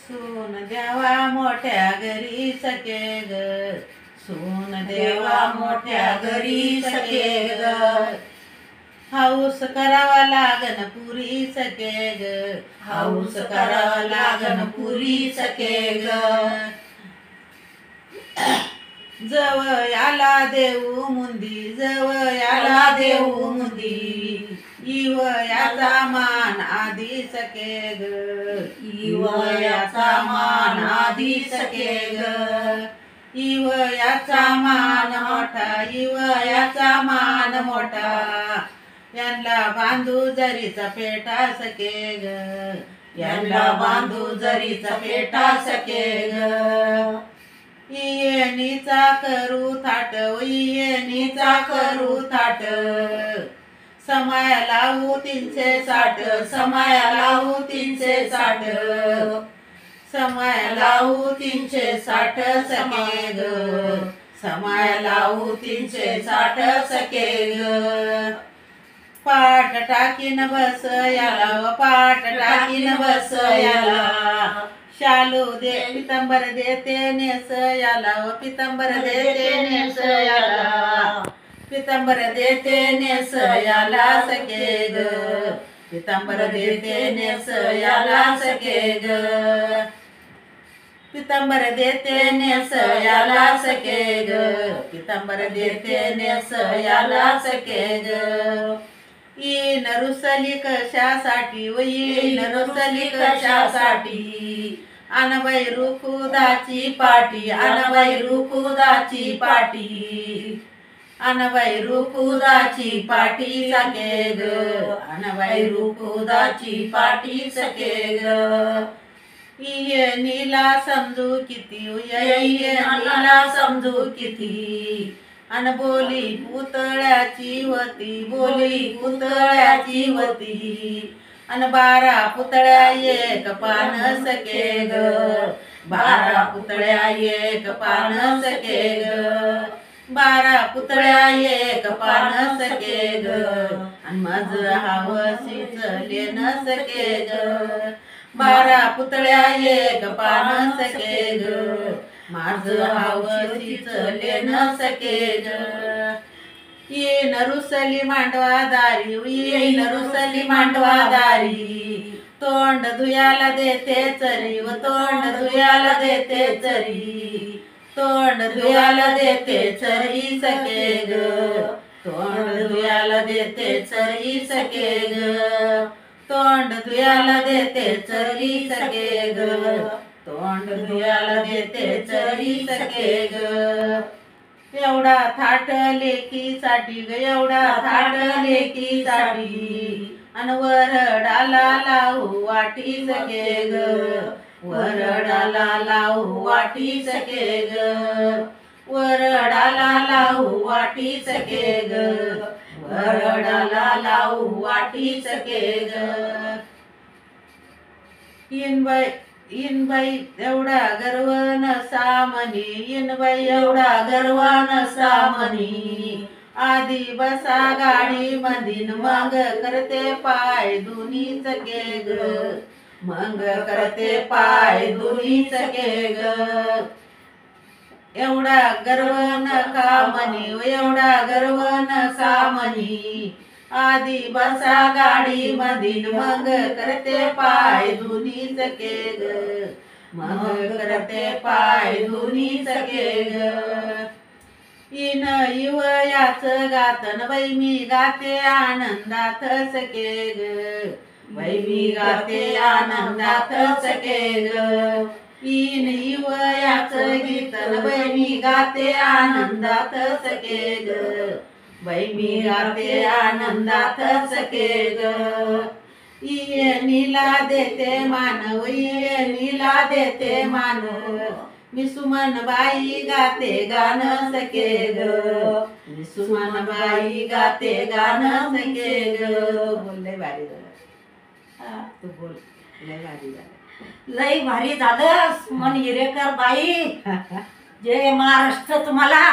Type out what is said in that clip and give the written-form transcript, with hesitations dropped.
सून द्यावा मोठ्या घरी सखे ग, सून देवा मोठ्या घरी सखे ग, हाऊस करावा लागन पुरी सखे ग, हाऊस करावा लागन पुरी सखे ग, जवयाला देऊ मुंदी, जवयाला देऊ मुंदी, इवयाचा मान आधी सखे ग, इवयाचा मान आधी सखे ग, इवयाचा मान मोठा, इवयाचा मान मोठा, यांना बांधू जरीचा पेटा सखे ग, यांना बांधू जरीचा पेटा सखे ग, येणीचा करू थाट, येणीचा करू थाट, समाया लावू 360, समाया लावू 360, समाया लावू 360 सखे ग, समाया लावू 360 सखे ग, पाट टाकीन बस याला, पाट टाकीन बस याला, शालू दे पितंबर देते नेस याला, पितंबर देते नेस याला, पितंबर देते नेस याला सखे ग, पितंबर देते नेस याला सखे ग, पितंबर देते नेस याला सखे ग, पितंबर देते नेस याला सखे ग, येईन रुसली कशासाठी, व येईन रुसली कशासाठी, अनबाई रुकुदाची पाटी, अनबाई रुकुदाची पाटी, अनबाई रुकुदाची पाटी सखे ग, अनबाई रुकुदाची पाटी सखे ग, येणीला समजू किती, येणीला समजू किती, अन बोली पुतळ्याची वती, बोली पुतळ्याची वती, अन 12 पुतळ्या एक पान सखे ग, 12 पुतळ्या एक पान सखे ग, 12 पुतळ्या एक पान सखे ग, अन मज हवशीच लेन सखे ग, 12 पुतळ्या एक पान सखे ग, माझ हवशीच लेन सखे ग, येईन रुसली मांडवा दारी, येईन रुसली मांडवा दारी, तोंड धुयाला देते चरी, व तोंड धुयाला देते चरी, तोंड धुयाला देते चरी सखे ग, तोंड धुयाला देते चरी सखे ग, तोंड धुयाला देते चरी सखे ग, तोंड धुयाला देते चरी सखे ग, एवढा थाट लेकीसाठी ग, एवढा थाट लेकीसाठी, अन वरडाला लावू वाटी सखे ग, वरडाला लावू वाटी सखे ग, वरडाला लावू वाटी सखे ग, वरडाला लावू वाटी सखे ग, इनबाई एवढा गर्व नसा मनी, इनबाई एवढा गर्व नसा मनी, आधी बसा गाडी मधीन, मग करते पाय दोन्ही सखे ग, मग करते पाय दोन्ही सखे ग, एवढा गर्व नका मनी, एवढा गर्व नका मनी, आधी बसा गाडी मधीन, मग करते पाय दोन्ही सखे ग, मग करते पाय दोन्ही सखे ग, इन इवयाच गातन बाई मी गाते आनंदात सखे ग, बाई मी गाते आनंदात सखे ग, इन इवयाच गीतन बाई मी गाते आनंदात सखे ग, बाई मी गाते आनंदात सखे ग, येणीला देते मान, येणीला देते मान, मी सुमन बाई गाते गान सखे ग, मी सुमन बाई गाते गान सखे ग, बोल लय भारी झालं, तू बोल लय भारी झालं, लय भारी झालं सुमन हिरेकर बाई, जय महाराष्ट्र तुम्हाला.